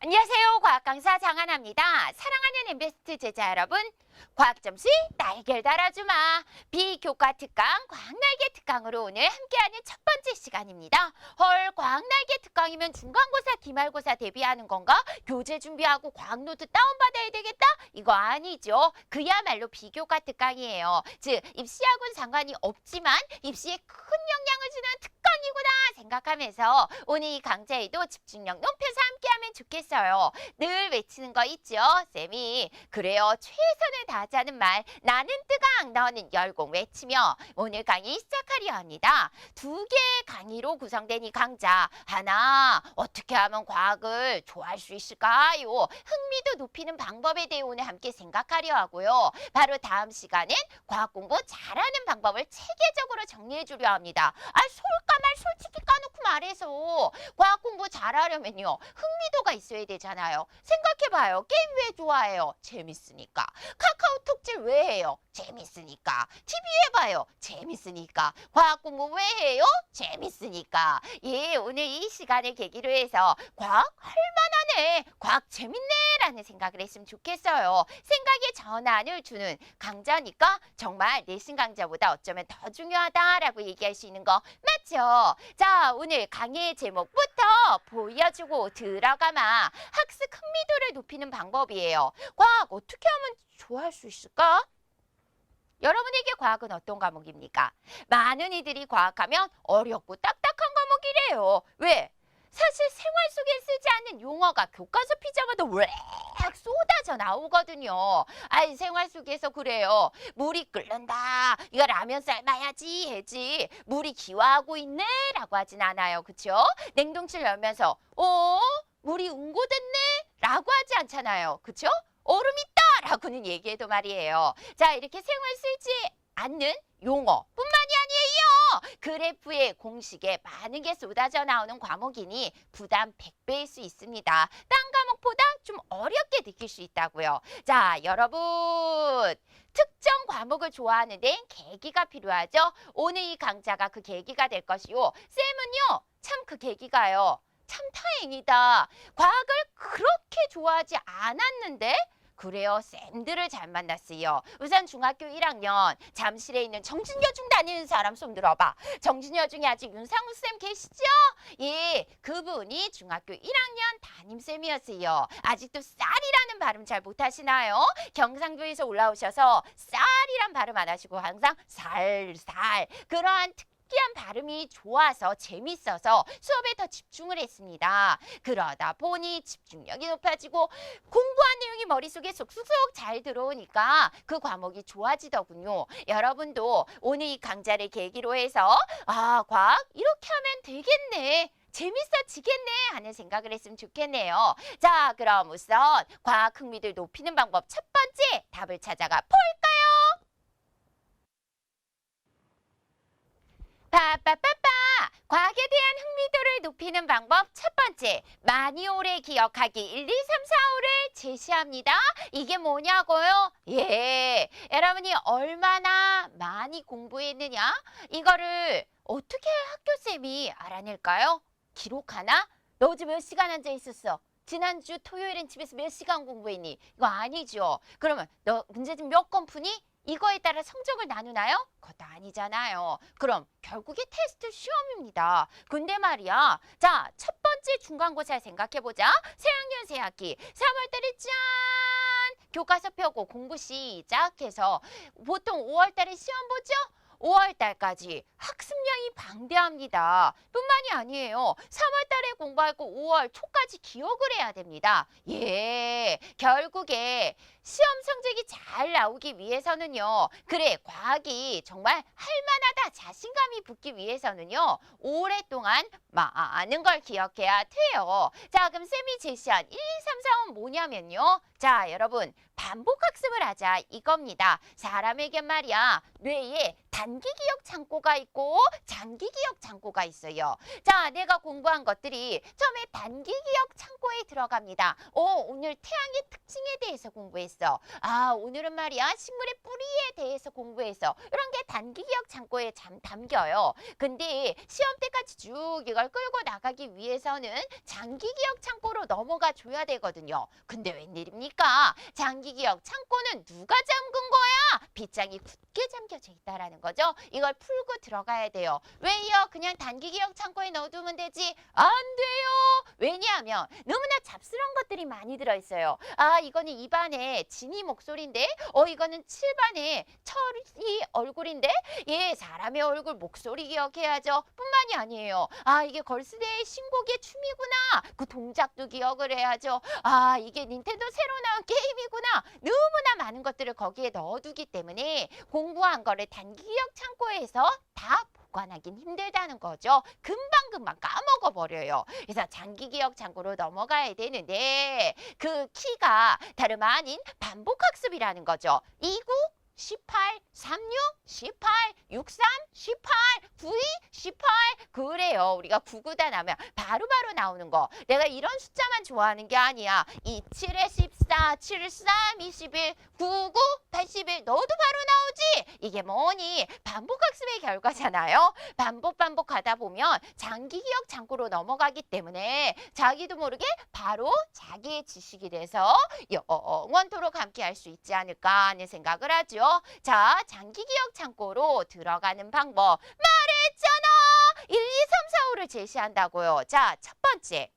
안녕하세요. 과학강사 장하나입니다. 사랑하는 엠베스트 제자 여러분, 과학점수 날개를 달아주마. 비교과 특강, 과학날개 특강으로 오늘 함께하는 첫 번째 시간입니다. 헐, 과학날개 특강이면 중간고사, 기말고사 대비하는 건가? 교재 준비하고 과학노트 다운받아야 되겠다? 이거 아니죠. 그야말로 비교과 특강이에요. 즉, 입시하고는 상관이 없지만 입시에 큰 영향을 주는 특강이구나 생각하면서 오늘 이 강좌에도 집중력 높여서 함께하면 좋겠어요. 늘 외치는 거 있죠? 쌤이 그래요. 최선을 다하자는 말 나는 뜨강 너는 열공 외치며 오늘 강의 시작하려 합니다. 두 개의 강의로 구성된 이 강좌 하나 어떻게 하면 과학을 좋아할 수 있을까요? 흥미도 높이는 방법에 대해 오늘 함께 생각하려 하고요. 바로 다음 시간엔 과학 공부 잘하는 방법을 체계적으로 정리해 주려 합니다. 솔까말 솔직히 까놓고 말해서 과학 공부 잘하려면요. 흥미도가 있어야 되잖아요. 생각해봐요. 게임 왜 좋아해요? 재밌으니까. 카카오톡질 왜 해요? 재밌으니까. TV 해봐요. 재밌으니까. 과학 공부 왜 해요? 재밌으니까. 예, 오늘 이 시간을 계기로 해서 과학 할만하네. 과학 재밌네. 라는 생각을 했으면 좋겠어요. 생각의 전환을 주는 강좌니까 정말 내신 강좌보다 어쩌면 더 중요하다라고 얘기할 수 있는 거 맞죠? 자, 오늘 강의의 제목부터 보여주고 들어가마. 학습 흥미도를 높이는 방법이에요. 과학 어떻게 하면 좋아할 수 있을까? 여러분에게 과학은 어떤 과목입니까? 많은 이들이 과학하면 어렵고 딱딱한 과목이래요. 왜? 사실 생활 속에 쓰지 않는 용어가 교과서 피자마다 웩 쏟아져 나오거든요. 생활 속에서 그래요. 물이 끓는다. 이거 라면 삶아야지 해지. 물이 기화하고 있네? 라고 하진 않아요. 그쵸? 냉동실 열면서 물이 응고됐네? 라고 하지 않잖아요. 그쵸? 얼음 있다! 라고는 얘기해도 말이에요. 자, 이렇게 생활 쓰지 않는 용어뿐만이 아니에요. 그래프의 공식에 많은 게 쏟아져 나오는 과목이니 부담 100배일 수 있습니다. 딴 과목보다 좀 어렵게 느낄 수 있다고요. 자, 여러분 특정 과목을 좋아하는 데는 계기가 필요하죠. 오늘 이 강좌가 그 계기가 될 것이요. 쌤은요, 참 그 계기가요. 참 다행이다. 과학을 그렇게 좋아하지 않았는데 그래요. 쌤들을 잘 만났어요. 우선 중학교 1학년 잠실에 있는 정진여중 다니는 사람 손 들어봐. 정진여중에 아직 윤상우 쌤 계시죠? 예, 그분이 중학교 1학년 담임쌤이었어요. 아직도 쌀이라는 발음 잘 못하시나요? 경상도에서 올라오셔서 쌀이란 발음 안 하시고 항상 살 그러한 특이한 발음이 좋아서 재밌어서 수업에 더 집중을 했습니다. 그러다 보니 집중력이 높아지고 공부한 내용이 머릿속에 쏙쏙 잘 들어오니까 그 과목이 좋아지더군요. 여러분도 오늘 이 강좌를 계기로 해서 과학 이렇게 하면 되겠네. 재밌어지겠네 하는 생각을 했으면 좋겠네요. 자, 그럼 우선 과학 흥미를 높이는 방법 첫 번째 답을 찾아가 볼까요? 빠빠빠빠! 과학에 대한 흥미도를 높이는 방법 첫 번째, 많이 오래 기억하기 1, 2, 3, 4, 5를 제시합니다. 이게 뭐냐고요? 예, 여러분이 얼마나 많이 공부했느냐? 이거를 어떻게 학교쌤이 알아낼까요? 기록하나? 너 어제 몇 시간 앉아 있었어? 지난주 토요일엔 집에서 몇 시간 공부했니? 이거 아니죠. 그러면 너 문제집 몇 건 푸니? 이거에 따라 성적을 나누나요? 그것도 아니잖아요. 그럼 결국에 테스트 시험입니다. 근데 말이야. 자, 첫 번째 중간고사 생각해보자. 새학년 새학기 3월 달에 짠! 교과서 펴고 공부 시작해서 보통 5월 달에 시험 보죠? 5월 달까지 학습량이 방대합니다. 뿐만이 아니에요. 3월 달에 공부하고 5월 초까지 기억을 해야 됩니다. 예, 결국에 시험 성적이 잘 나오기 위해서는요. 그래, 과학이 정말 할만하다 자신감이 붙기 위해서는요. 오랫동안 많은 걸 기억해야 돼요. 자, 그럼 쌤이 제시한 1, 2, 3, 4은 뭐냐면요. 자, 여러분 반복 학습을 하자 이겁니다. 사람에게 말이야 뇌에 단기 기억 창고가 있고 장기 기억 창고가 있어요. 자, 내가 공부한 것들이 처음에 단기 기억 창고에 들어갑니다. 오늘 태양의 특징에 대해서 공부했어. 오늘은 말이야 식물의 뿌리에 대해서 공부해서 이런 게 단기 기억 창고에 담겨요. 근데 시험 때까지 쭉 이걸 끌고 나가기 위해서는 장기 기억 창고로 넘어가 줘야 되거든요. 근데 웬일입니까? 장기 기억 창고는 누가 잠근 거야? 빗장이 굳게 잠겨져 있다라는 거죠. 이걸 풀고 들어가야 돼요. 왜요? 그냥 단기 기억 창고에 넣어두면 되지? 안 돼요. 왜냐하면 너무나 잡스러운 것들이 많이 들어있어요. 이거는 2반의 진이 목소리인데 이거는 7반의 철이 얼굴인데 사람의 얼굴 목소리 기억해야죠. 뿐만이 아니에요. 이게 걸스데이 신곡의 춤이구나. 그 동작도 기억을 해야죠. 이게 닌텐도 새로 나온 게임이구나. 너무나 많은 것들을 거기에 넣어두기 때문에 공부한 거를 단기 기억 창고에서 다 보관하긴 힘들다는 거죠. 금방금방 까먹어버려요. 그래서 장기 기억 창고로 넘어가야 되는데 그 키가 다름 아닌 반복학습이라는 거죠. 29, 18, 36, 18, 63, 18, 92, 18 그래요. 우리가 구구단 하면 바로바로 나오는 거. 내가 이런 숫자만 좋아하는 게 아니야. 27에 14, 73, 21, 99, 81 넣어도 바로 나오지. 이게 뭐니? 반복학습의 결과잖아요. 반복하다 보면 장기 기억 창고로 넘어가기 때문에 자기도 모르게 바로 자기의 지식이 돼서 영원토록 함께 할 수 있지 않을까 하는 생각을 하죠. 자, 장기 기억 창고로 들어가는 방법 말했잖아. 1, 2, 3, 4, 5를 제시한다고요. 자, 첫 번째.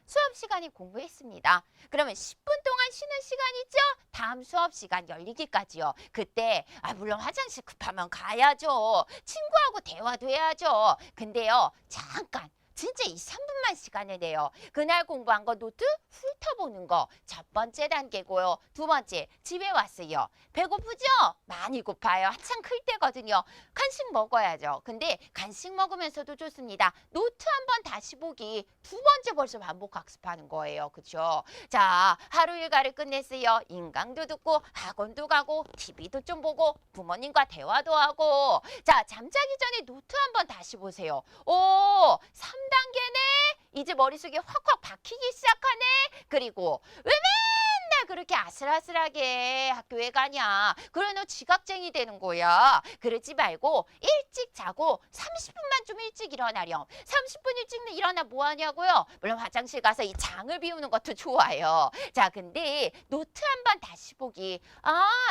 수업 시간에 공부했습니다. 그러면 10분 동안 쉬는 시간 있죠? 다음 수업 시간 열리기까지요. 그때 물론 화장실 급하면 가야죠. 친구하고 대화도 해야죠. 근데요, 잠깐. 진짜 2, 3분만 시간을 내요. 그날 공부한 거 노트 훑어보는 거 첫 번째 단계고요. 두 번째, 집에 왔어요. 배고프죠? 많이 고파요. 한창 클 때거든요. 간식 먹어야죠. 근데 간식 먹으면서도 좋습니다. 노트 한번 다시 보기. 두 번째 벌써 반복 학습하는 거예요. 그렇죠? 자, 하루 일과를 끝냈어요. 인강도 듣고 학원도 가고 TV도 좀 보고 부모님과 대화도 하고 자, 잠자기 전에 노트 한번 다시 보세요. 3단계네? 이제 머릿속에 확확 박히기 시작하네? 그리고 왜 맨날 그렇게 아슬아슬하게 학교에 가냐? 그래 너 지각쟁이 되는 거야. 그러지 말고 일찍 자고 30분만 좀 일찍 일어나렴. 30분 일찍 일어나 뭐 하냐고요? 물론 화장실 가서 이 장을 비우는 것도 좋아요. 자, 근데 노트 한번 다시 보기.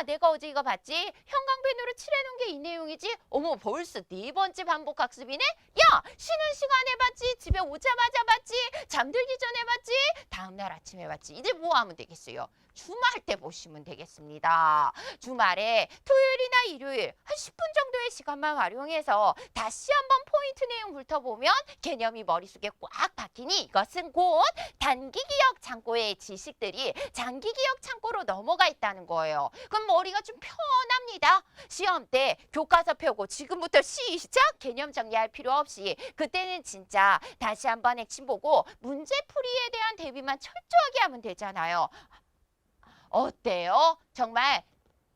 내가 어제 이거 봤지? 형광펜으로 칠해놓은 게 이 내용이지? 어머, 벌써 4번째 반복 학습이네? 야, 쉬는 시간에 봤지? 집에 오자마자 봤지? 잠들기 전에 봤지? 다음날 아침에 봤지? 이제 뭐 하면 되겠어요? 주말 때 보시면 되겠습니다. 주말에 토요일이나 일요일 한 10분 정도의 시간만 활용해서 다시 한번 포인트 내용 훑어보면 개념이 머릿속에 꽉 박히니 이것은 곧 단기 기억 창고의 지식들이 장기 기억 창고로 넘어가 있다는 거예요. 그럼 머리가 좀 편합니다. 시험 때 교과서 펴고 지금부터 시작! 개념 정리할 필요 없이 그때는 진짜 다시 한번 핵심 보고 문제풀이에 대한 대비만 철저하게 하면 되잖아요. 어때요? 정말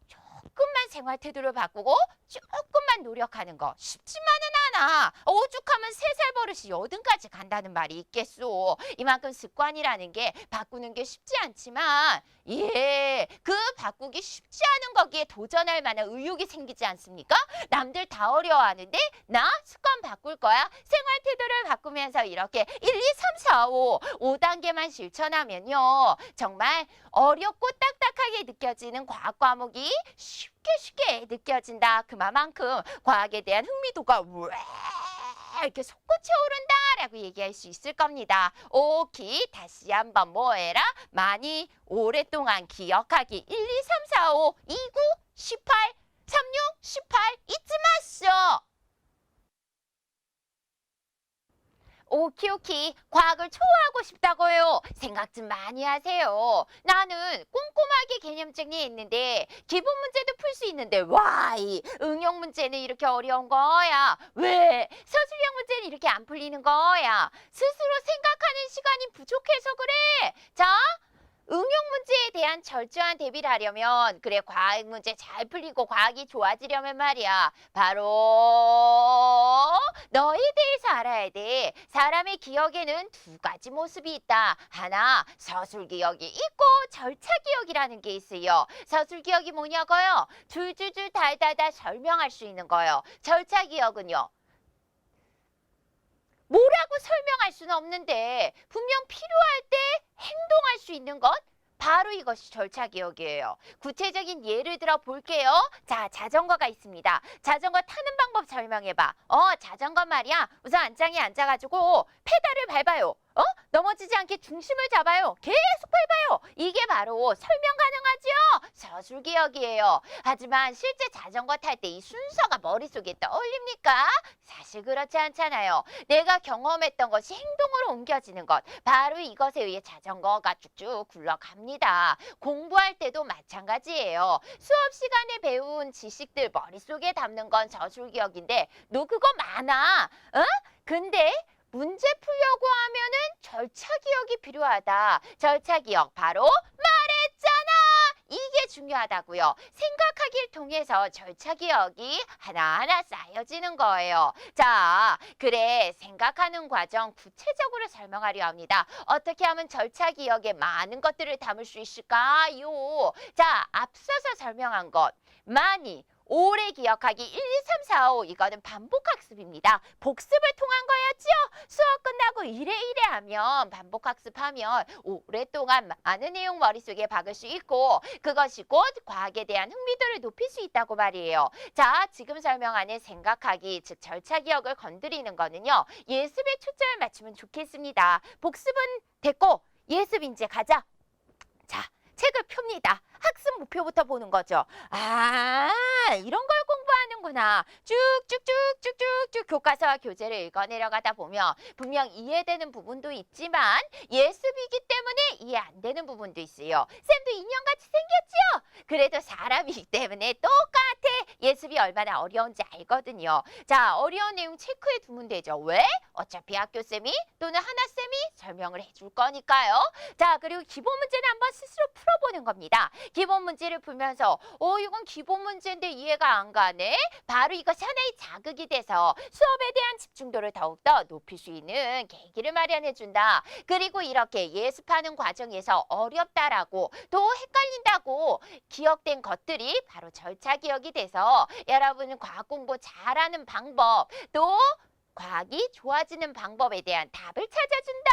조금만 생활 태도를 바꾸고 조금만 노력하는 거 쉽지만은 않아. 오죽하면 3살 버릇이 80까지 간다는 말이 있겠소. 이만큼 습관이라는 게 바꾸는 게 쉽지 않지만 그 바꾸기 쉽지 않은 거기에 도전할 만한 의욕이 생기지 않습니까? 남들 다 어려워하는데 나 습관 바꿀 거야. 생활 태도를 바꾸면서 이렇게 1, 2, 3, 4, 5단계만 실천하면요. 정말 어렵고 딱딱하게 느껴지는 과학 과목이 쉽게 느껴진다. 그만큼 과학에 대한 흥미도가 이렇게 솟구쳐 오른다라고 얘기할 수 있을 겁니다. 오키 다시 한번 뭐해라? 많이 오랫동안 기억하기. 1, 2, 3, 4, 5, 2, 9, 18, 36, 18 잊지 마쇼. 오키 과학을 초월하고 싶다고요. 생각 좀 많이 하세요. 나는 꼼꼼하게 개념 정리했는데 기본 문제도 풀 수 있는데 이 응용 문제는 이렇게 어려운 거야. 왜? 서술형 문제는 이렇게 안 풀리는 거야. 스스로 생각하는 시간이 부족해서 그래. 자, 응용 문제에 대한 철저한 대비를 하려면 그래 과학 문제 잘 풀리고 과학이 좋아지려면 말이야. 바로 너에 대해서 알아야 돼. 사람의 기억에는 두 가지 모습이 있다. 하나, 서술 기억이 있고 절차 기억이라는 게 있어요. 서술 기억이 뭐냐고요? 줄줄줄 달달달 설명할 수 있는 거예요. 절차 기억은요. 뭐라고 설명할 수는 없는데 분명 필요할 때 행동할 수 있는 것? 바로 이것이 절차 기억이에요. 구체적인 예를 들어 볼게요. 자, 자전거가 있습니다. 자전거 타는 방법 설명해봐. 자전거 말이야. 우선 안장에 앉아가지고 페달을 밟아요. 넘어지지 않게 중심을 잡아요. 계속 밟아요. 이게 바로 설명 가능하죠? 서술 기억이에요. 하지만 실제 자전거 탈 때 이 순서가 머릿속에 떠올립니까? 사실 그렇지 않잖아요. 내가 경험했던 것이 행동으로 옮겨지는 것. 바로 이것에 의해 자전거가 쭉쭉 굴러갑니다. 공부할 때도 마찬가지예요. 수업 시간에 배운 지식들 머릿속에 담는 건 서술 기억인데 너 그거 많아. 근데 문제 풀려고 하면은 절차 기억이 필요하다. 절차 기억 바로 말했잖아. 이게 중요하다고요. 생각하기를 통해서 절차 기억이 하나하나 쌓여지는 거예요. 자, 그래 생각하는 과정 구체적으로 설명하려 합니다. 어떻게 하면 절차 기억에 많은 것들을 담을 수 있을까요? 자, 앞서서 설명한 것 많이 오래 기억하기 1, 2, 3, 4, 5 이거는 반복학습입니다. 복습을 통한 거였죠? 수업 끝나고 이래 하면 반복학습하면 오랫동안 많은 내용 머릿속에 박을 수 있고 그것이 곧 과학에 대한 흥미도를 높일 수 있다고 말이에요. 자, 지금 설명하는 생각하기, 즉 절차 기억을 건드리는 거는요. 예습에 초점을 맞추면 좋겠습니다. 복습은 됐고 예습 이제 가자. 자, 책을 펴니다. 학습 목표부터 보는 거죠. 이런 걸 공부하는구나. 쭉쭉쭉쭉쭉쭉 교과서와 교재를 읽어 내려가다 보면 분명 이해되는 부분도 있지만 예습이기 때문에 이해 안 되는 부분도 있어요. 쌤도 인형같이 생겼지요? 그래도 사람이기 때문에 똑같아. 예습이 얼마나 어려운지 알거든요. 자, 어려운 내용 체크해 두면 되죠. 왜? 어차피 학교쌤이 또는 하나쌤이 설명을 해줄 거니까요. 자, 그리고 기본 문제는 한번 스스로 풀어보는 겁니다. 기본 문제를 풀면서 이건 기본 문제인데 이해가 안 가네. 바로 이것이 하나의 자극이 돼서 수업에 대한 집중도를 더욱더 높일 수 있는 계기를 마련해 준다. 그리고 이렇게 예습하는 과정에서 어렵다라고 또 헷갈린다고 기억된 것들이 바로 절차 기억이 돼서 여러분은 과학 공부 잘하는 방법 또 과학이 좋아지는 방법에 대한 답을 찾아준다.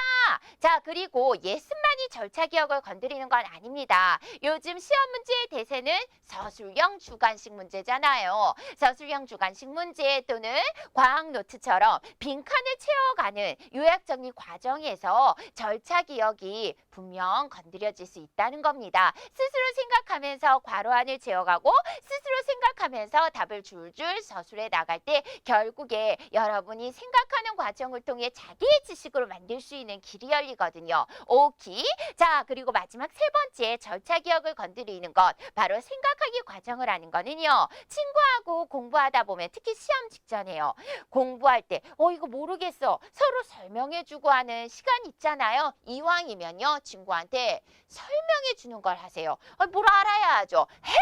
자, 그리고 예습만이 절차 기억을 건드리는 건 아닙니다. 요즘 시험 문제의 대세는 서술형 주관식 문제잖아요. 서술형 주관식 문제 또는 과학 노트처럼 빈칸을 채워가는 요약 정리 과정에서 절차 기억이 분명 건드려질 수 있다는 겁니다. 스스로 생각하면서 괄호안을 채워가고 스스로 생각하면서 답을 줄줄 서술해 나갈 때 결국에 여러분이 생각하는 과정을 통해 자기의 지식으로 만들 수 있는 길이 열리거든요. 오케이. 자, 그리고 마지막 세 번째 절차 기억을 건드리는 것 바로 생각하기 과정을 하는 거는요. 친구하고 공부하다 보면 특히 시험 직전에요. 공부할 때 이거 모르겠어. 서로 설명해주고 하는 시간 있잖아요. 이왕이면요. 친구한테 설명해 주는 걸 하세요. 뭘 알아야 하죠. 해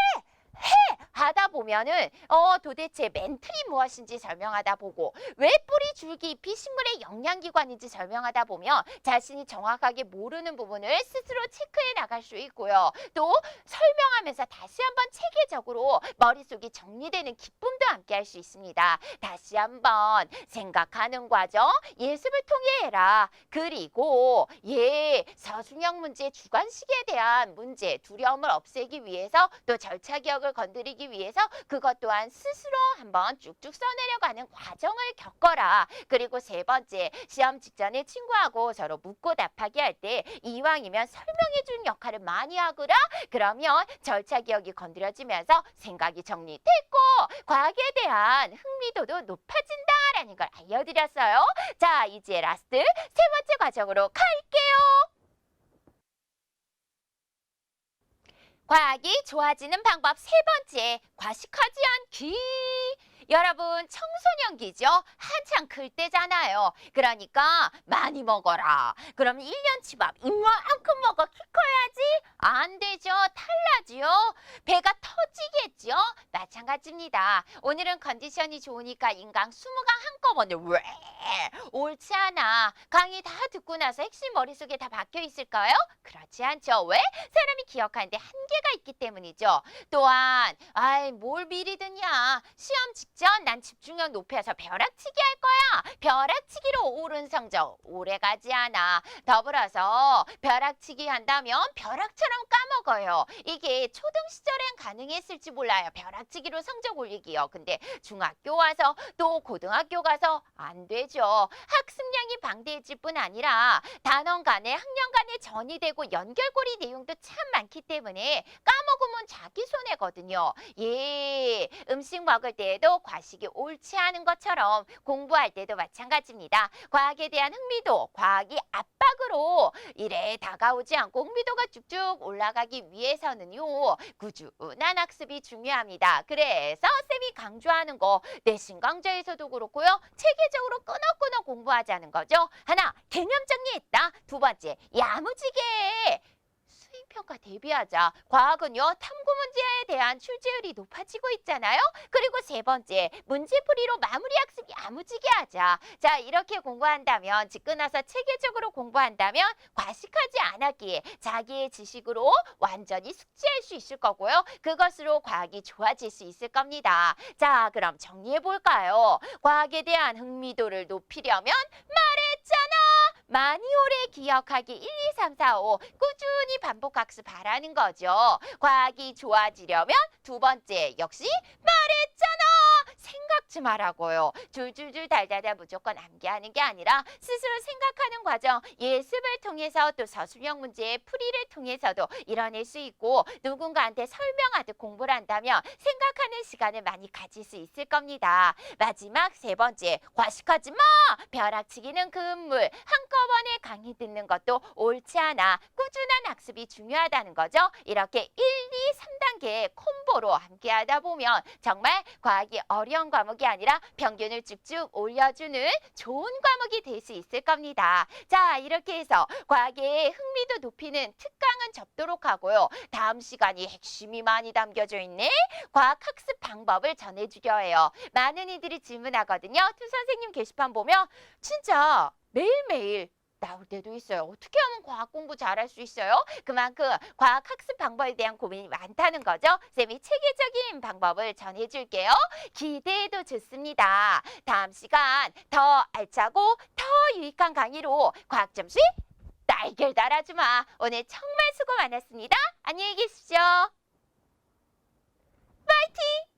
하다 보면은 도대체 멘틀이 무엇인지 설명하다 보고 왜 뿌리 줄기 잎이 식물의 영양기관인지 설명하다 보면 자신이 정확하게 모르는 부분을 스스로 체크해 나갈 수 있고요. 또 설명하면서 다시 한번 체계적으로 머릿속이 정리되는 기쁨도 함께 할 수 있습니다. 다시 한번 생각하는 과정 예습을 통해 해라. 그리고 서술형 문제 주관식에 대한 문제 두려움을 없애기 위해서 또 절차 기억을 건드리기 위해서 그것 또한 스스로 한번 쭉쭉 써내려가는 과정을 겪어라. 그리고 세 번째, 시험 직전에 친구하고 서로 묻고 답하기 할 때 이왕이면 설명해주는 역할을 많이 하거라. 그러면 절차 기억이 건드려지면서 생각이 정리됐고 과학에 대한 흥미도도 높아진다라는 걸 알려드렸어요. 자, 이제 라스트 세 번째 과정으로 갈게요. 과학이 좋아지는 방법 세 번째, 과식하지 않기. 여러분 청소년기죠? 한창 클 때잖아요. 그러니까 많이 먹어라. 그럼 1년치 밥 이만큼 먹어 키 커야지? 안 되죠. 탈나지요. 배가 터지겠죠? 마찬가지입니다. 오늘은 컨디션이 좋으니까 인강 20강 한꺼번에 왜? 옳지 않아. 강의 다 듣고 나서 핵심 머릿속에 다 박혀 있을까요? 그렇지 않죠. 왜? 사람이 기억하는데 한계가 있기 때문이죠. 또한 뭘 미리 듣냐. 시험 직전 난 집중력 높여서 벼락치기 할 거야. 벼락치기로 오른 성적 오래가지 않아. 더불어서 벼락치기 한다면 벼락처럼 까먹어요. 이게 초등 시절엔 가능했을지 몰라요. 벼락치기로 성적 올리기요. 근데 중학교 와서 또 고등학교 가서 안 되죠. 학습량이 방대해질 뿐 아니라 단원 간에 학년 간에 전이되고 연결고리 내용도 참 많기 때문에 까먹으면 자기 손해거든요. 예, 음식 먹을 때에도 과식이 옳지 않은 것처럼 공부할 때도 마찬가지입니다. 과학에 대한 흥미도 과학이 압박으로 이래 다가오지 않고 흥미도가 쭉쭉 올라가기 위해서는요. 꾸준한 학습이 중요합니다. 그래서 쌤이 강조하는 거 내신 강좌에서도 그렇고요. 체계적으로 끊어끊어 공부하자는 거죠. 하나, 개념 정리했다. 두 번째, 야무지게 수행평가 대비하자. 과학은요, 탐구 문제에 대한 출제율이 높아지고 있잖아요. 그리고 세 번째, 문제풀이로 마무리 학습 야무지게 하자. 자, 이렇게 공부한다면, 집 끊어서 체계적으로 공부한다면 과식하지 않았기에 자기의 지식으로 완전히 숙지할 수 있을 거고요. 그것으로 과학이 좋아질 수 있을 겁니다. 자, 그럼 정리해 볼까요? 과학에 대한 흥미도를 높이려면 말했잖아. 많이 오래 기억하기 1, 2, 3, 4, 5 꾸준히 반복 학습하라는 거죠. 과학이 좋아지려면 두 번째 역시 말했잖아. 생각 좀 하라고요. 줄줄줄 달달달 무조건 암기하는 게 아니라 스스로 생각하는 과정, 예습을 통해서 또 서술형 문제의 풀이를 통해서도 이뤄낼 수 있고 누군가한테 설명하듯 공부를 한다면 생각하는 시간을 많이 가질 수 있을 겁니다. 마지막 세 번째, 과식하지 마. 벼락치기는 금물. 한꺼번에 강의 듣는 것도 옳지 않아. 꾸준한 학습이 중요하다는 거죠. 이렇게 1, 2, 3단계 콤보로 함께 하다 보면 정말 과학이 어려운 과목이 아니라 평균을 쭉쭉 올려주는 좋은 과목이 될 수 있을 겁니다. 자, 이렇게 해서 과학의 흥미도 높이는 특강은 접도록 하고요. 다음 시간이 핵심이 많이 담겨져 있네. 과학 학습 방법을 전해주려 해요. 많은 이들이 질문하거든요. 투 선생님 게시판 보면 진짜 매일매일 나올 때도 있어요. 어떻게 하면 과학 공부 잘할 수 있어요? 그만큼 과학 학습 방법에 대한 고민이 많다는 거죠. 쌤이 체계적인 방법을 전해줄게요. 기대해도 좋습니다. 다음 시간 더 알차고 더 유익한 강의로 과학 점수 날개를 달아주마. 오늘 정말 수고 많았습니다. 안녕히 계십시오. 파이팅!